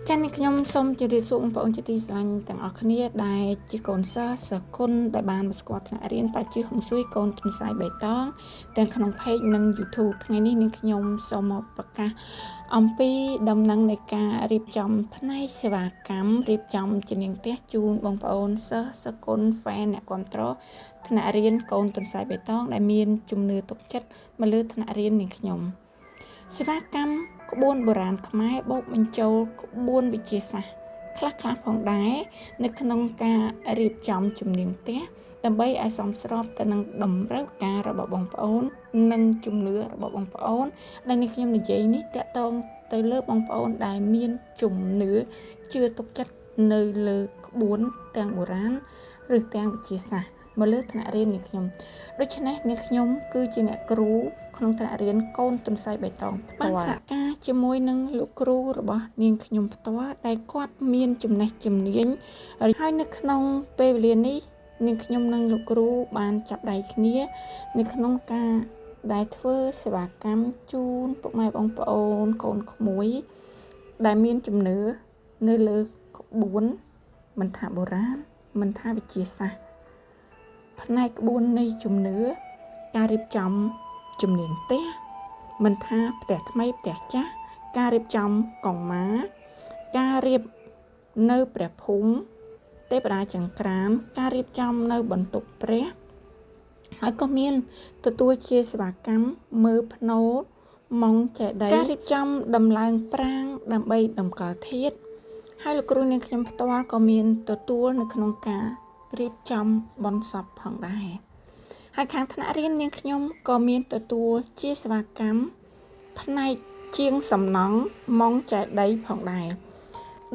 ចា៎នេះខ្ញុំសូមជម្រាបសួរបងប្អូនជាទីស្រឡាញ់ទាំងអស់គ្នាដែលជាកូនសិស្សគុណដែលបានមកស្គាល់ថ្នាក់រៀនបច្ចេកហុងស៊ុយកូនទន្សាយបៃតងទាំងក្នុង page និង YouTube ថ្ងៃនេះនាងខ្ញុំសូមមកប្រកាសអំពីដំណឹងនៃការរៀបចំផ្នែកសេវាកម្មរៀបចំជំនាញផ្ទះជូនបងប្អូនសិស្សគុណ fan អ្នកគាំទ្រថ្នាក់រៀនកូនទន្សាយបៃតងដែលមានជំនឿទុកចិត្តមកលើថ្នាក់រៀននាងខ្ញុំសេវាកម្មក្បួនបុរាណខ្មែរបូកបញ្ចូលក្បួនវិទ្យាសាស្ត្រខ្លះៗផងដែរនៅក្នុងការរៀបចំជំនាញផ្ទះដើម្បីឲ្យសមស្របទៅនឹងតម្រូវការរបស់បងប្អូននិងជំនឿរបស់បងប្អូនដែលនេះខ្ញុំនិយាយនេះតាក់ទងទៅលើបងប្អូនដែលមានជំនឿជឿទុកចិត្តនៅលើក្បួនទាំងបុរាណឬទាំងវិទ្យាសាស្ត្រមកលើថ្នាក់រៀននាងខ្ញុំដូច្នេះនាងខ្ញុំគឺជាអ្នកគ្រូក្នុងថ្នាក់រៀនកូនទន្សាយបៃតងបានសហការជាមួយនឹងលោកគ្រូរបស់នាងខ្ញុំផ្ទាល់ដែលគាត់មានចំណេះជំនាញហើយនៅក្នុងពេលវេលានេះនាងខ្ញុំនិងលោកគ្រូបានចាប់ដៃគ្នានៅក្នុងការដែលធ្វើសេវាកម្មជូនពុកម៉ែបងប្អូនកូនក្មួយដែលមានជំនឿនៅលើក្បួនមិនថាបុរាណមិនថាវិទ្យាសាស្ត្រផ្នែកក្បួននៃជំនឿការរៀបចំជំនាញផ្ទះមិនថាផ្ទះថ្មីផ្ទះចាស់ការរៀបចំកុងម៉ាការរៀបនៅព្រះភូមិទេវតាចង្ក្រានការរៀបចំនៅបន្ទប់ព្រះហើយក៏មានទទួលជាសេវាកម្មមើលភ្នោម៉ងចេតិយការរៀបចំដំឡើងប្រាង្គដើម្បីតម្កល់ធាតុហើយលោកគ្រូនាងខ្ញុំផ្ទាល់ក៏មានទទួលនៅក្នុងការរៀបចំបន់សពផងដែរហើយខាងថ្នាក់រៀននាងខ្ញុំក៏មានទទួលជាសេវាកម្មផ្នែកជាងសំណង់ម៉ងចេតិយផងដែរ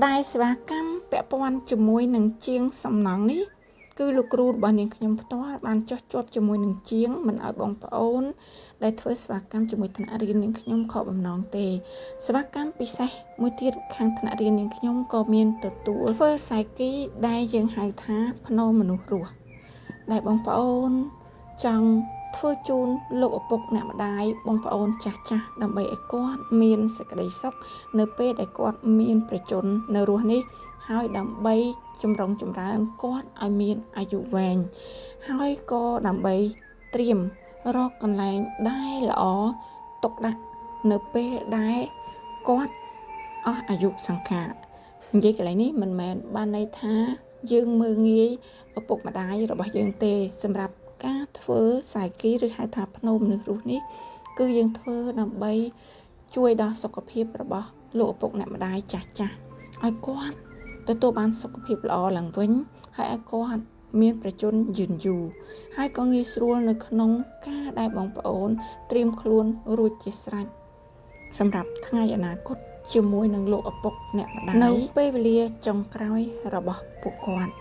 ដែលសេវាកម្មពាក់ព័ន្ធជាមួយនឹងជាងសំណង់នេះគឺលោកគ្រូរបស់នាងខ្ញុំផ្ទាល់បានចោះជាប់ជាមួយនឹងជាងមិនឲ្យបងប្អូនដែលធ្វើសេវាកម្មជាមួយថ្នាក់រៀននាងខ្ញុំខកបំណងទេសេវាកម្មពិសេសមួយទៀតខាងថ្នាក់រៀននាងខ្ញុំក៏មានទទួលធ្វើសៃគីដែលយើងហៅថាភ្នោមនុស្សរស់ដែលបងប្អូនចង់ធ្វើជូនលោកឪពុកអ្នកម្ដាយបងប្អូនចាស់ចាស់ដើម្បីឲ្យគាត់មានសេចក្តីសុខនៅពេលដែលគាត់មានប្រជញ្ញនៅរស់នេះហើយដើម្បីចម្រុងចម្រើនគាត់ឲ្យមានអាយុវែងហើយក៏ដើម្បីត្រៀមរកកន្លែងដែលល្អទុកដាក់នៅពេលដែលគាត់អស់អាយុសង្ខារនិយាយកន្លែងនេះមិនមែនបានន័យថាយើងមើលងាយឪពុកម្ដាយរបស់យើងទេសម្រាប់ការធ្វើសាយគីឬហៅថាភ្នោមនុស្សរស់នេះគឺយើងធ្វើដើម្បីជួយដល់សុខភាពរបស់លោកឪពុកអ្នកម្ដាយចាស់ចាស់ឲ្យគាត់ទទួលបានសុខភាពល្អឡើងវិញហើយឲ្យគាត់មានប្រជញ្ញយឺនយូរហើយក៏ងាយស្រួលនៅក្នុងការដែលបងប្អូនត្រៀមខ្លួនរួចជាស្រេចសម្រាប់ថ្ងៃអនាគតជាមួយនឹងលោកឪពុកអ្នកម្ដាយនៅពេលវេលាចុងក្រោយរបស់ពួកគាត់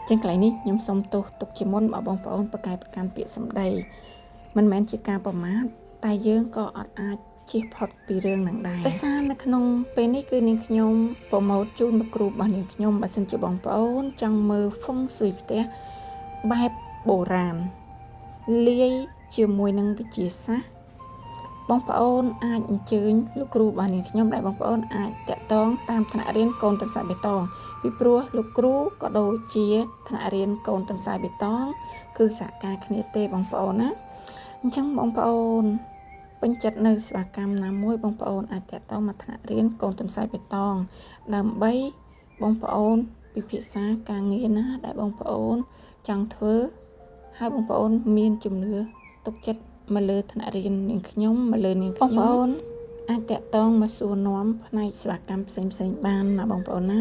ចឹងកន្លែងនេះខ្ញុំសូមទោសទុកជាមុនបងប្អូនប្រកែកប្រកាន់ពាក្យសម្ដីមិនមែនជាការប្រមាថតែយើងក៏អត់អាចជៀសផុតពីរឿងនឹងដែរដោយសារនៅក្នុងពេលនេះគឺនាងខ្ញុំប្រម៉ូទជូនលោកគ្រូរបស់នាងខ្ញុំបើសិនជាបងប្អូនចង់មើលហ្វុងស៊ុយផ្ទះបែបបុរាណលាយជាមួយនឹងវិទ្យាសាស្ត្របងប្អូនអាចអញ្ជើញលោកគ្រូរបស់នាងខ្ញុំដែលបងប្អូនអាចតាក់ទងតាមថ្នាក់រៀនកូនទន្សាយបៃតងពីព្រោះលោកគ្រូក៏ដូចជាថ្នាក់រៀនកូនទន្សាយបៃតងគឺសហការគ្នាទេបងប្អូនណាអញ្ចឹងបងប្អូនពេញចិត្តនៅសេវាកម្មណាមួយបងប្អូនអាចតាក់ទងមកថ្នាក់រៀនកូនទន្សាយបៃតងដើម្បីបងប្អូនពិភាក្សាការងារណាដែលបងប្អូនចង់ធ្វើហើយបងប្អូនមានជំនឿទុកចិត្តមកលើថ្នាក់រៀននាងខ្ញុំមកលើនាងខ្ញុំបងប្អូនអាចតាក់ទងមកសួរនាំផ្នែកសេវាកម្មផ្សេងៗបានណាបងប្អូនណា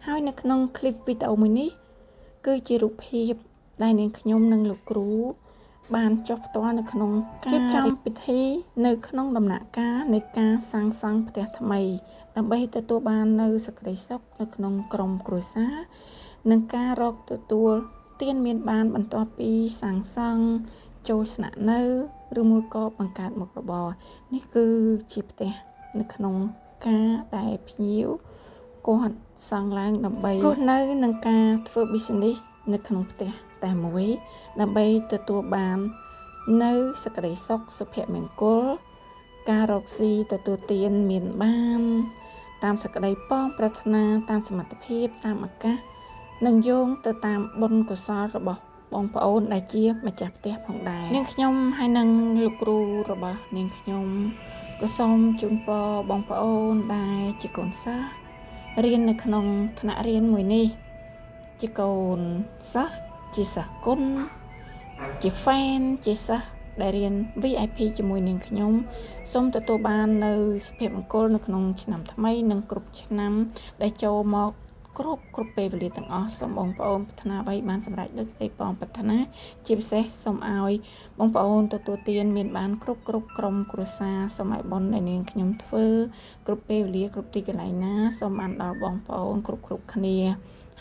ហើយនៅក្នុងคลิปវីដេអូមួយនេះគឺជារូបភាពដែលនាងខ្ញុំនិងលោកគ្រូបានចុះផ្ទាល់នៅក្នុងការរៀបចំពិធីនៅក្នុងដំណាក់កាលនៃការសាងសង់ផ្ទះថ្មីដើម្បីទទួលបាននៅសេចក្តីសុខនៅក្នុងក្រុមគ្រួសារនិងការរកទទួលទានមានបានបន្ទាប់ពីសាងសង់ចូលស្នាក់នៅឬមួយក៏បង្កើតមុខរបរនេះគឺជាផ្ទះនៅក្នុងការដែលភ្ញៀវគាត់សង់ឡើងដើម្បីរស់នៅនឹងការធ្វើ business នៅក្នុងផ្ទះតែមួយដើម្បីទទួលបាននៅសេចក្តីសុខសុភមង្គលការរកស៊ីទទួលទានមានបាន តាមសក្តីប៉ងប្រាថ្នាតាមសមត្ថភាពតាមឱកាសនិងយោងទៅតាមបុណ្យកុសលរបស់បងប្អូនដែលជាម្ចាស់ផ្ទះផងដែរនាងខ្ញុំហើយនិងលោកគ្រូរបស់នាងខ្ញុំក៏សូមជូនពរបងប្អូនដែលជាកូនសិស្សរៀននៅក្នុងថ្នាក់រៀនមួយនេះជាកូនសិស្សជាសិស្សគុណជា fan ជាសិស្សដែលរៀន VIP ជាមួយនាងខ្ញុំសូមទទួលបាននៅសុភមង្គលនៅក្នុងឆ្នាំថ្មីនិងគ្រប់ឆ្នាំដែលចូលមកគ្រប់ពេលវេលាទាំងអស់សូមបងប្អូនប្រាថ្នាអ្វីបានសម្រេចដូចស្ដីបងប្រាថ្នាជាពិសេសសូមឲ្យបងប្អូនទទួលទានមានបានគ្រប់ក្រុមគ្រួសារសូមឲ្យបុណ្យដែលនាងខ្ញុំធ្វើគ្រប់ពេលវេលាគ្រប់ទីកន្លែងណាសូមបានដល់បងប្អូនគ្រប់គ្នា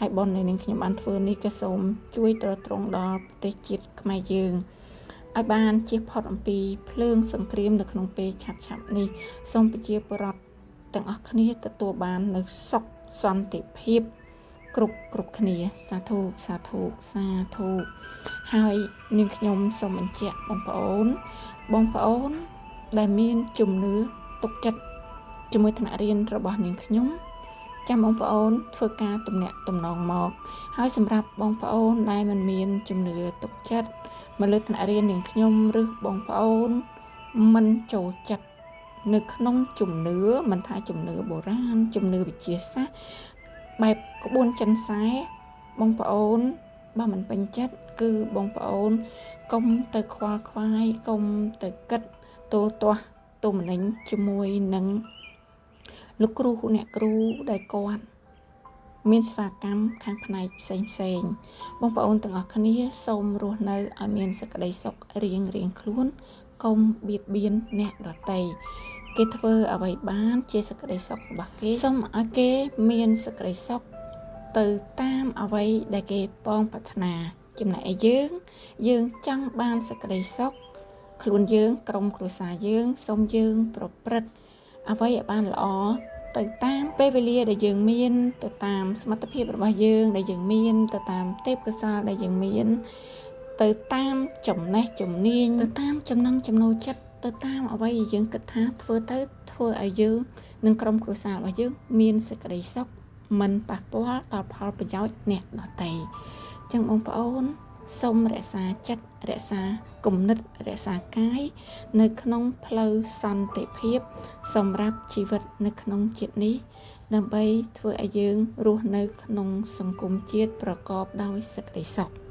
ហើយបុណ្យដែលនាងខ្ញុំបានធ្វើនេះក៏សូមជួយទ្រទ្រង់ដល់ប្រទេសជាតិខ្មែរយើងឲ្យបានជៀសផុតអំពីភ្លើងសង្គ្រាមនៅក្នុងពេលឆាប់នេះសូមប្រជាពលរដ្ឋទាំងអស់គ្នាទទួលបាននៅសុខសន្តិភាពគ្រប់គ្នាសាធុហើយនាងខ្ញុំសូមបញ្ជាក់បងប្អូនដែលមានជំនឿទុកចិត្តជាមួយថ្នាក់រៀនរបស់នាងខ្ញុំចាំបងប្អូនធ្វើការទំនាក់ទំនងមកហើយសម្រាប់បងប្អូនដែលមិនមានជំនឿទុកចិត្តមកលើថ្នាក់រៀននាងខ្ញុំឬបងប្អូនមិនចូលចិត្តនៅក្នុងជំនឿមិនថាជំនឿបុរាណជំនឿវិទ្យាសាស្ត្របែបក្បួនចិនសែបងប្អូនបើមិនពេញចិត្តគឺបងប្អូនកុំទៅខ្វល់ខ្វាយកុំទៅគិតទូទាស់ទូមនិញជាមួយនឹងលោកគ្រូអ្នកគ្រូដែលគាត់មានសេវាកម្មខាងផ្នែកផ្សេងបងប្អូនទាំងអស់គ្នាសូមរស់នៅឲ្យមានសេចក្តីសុខរៀងខ្លួនកុំបៀតបៀនអ្នកដទៃគេធ្វើអ្វីបានជាសេចក្តីសុខរបស់គេសូមឲ្យគេមានសេចក្តីសុខទៅតាមអ្វីដែលគេប៉ងប្រាថ្នាចំណែកឯយើងចង់បានសេចក្តីសុខខ្លួនយើងក្រុមគ្រួសារយើងសូមយើងប្រព្រឹត្តអ្វីឲ្យបានល្អទៅតាមពេលវេលាដែលយើងមានទៅតាមសមត្ថភាពរបស់យើងដែលយើងមានទៅតាមទេពកោសល្យដែលយើងមានទៅតាមចំណេះជំនាញទៅតាមចំណង់ចំណូលចិត្តទៅតាមអ្វីដែលយើងគិតថាធ្វើឲ្យយើងនិងក្រុមគ្រួសាររបស់យើងមានសេចក្តីសុខមិនប៉ះពាល់ដល់ផលប្រយោជន៍អ្នកដទៃអញ្ចឹងបងប្អូនសូមរក្សាចិត្តរក្សាគំនិតរក្សាកាយនៅក្នុងផ្លូវសន្តិភាពសម្រាប់ជីវិតនៅក្នុងជាតិនេះដើម្បីធ្វើឲ្យយើងរស់នៅក្នុងសង្គមជាតិប្រកបដោយសេចក្តីសុខ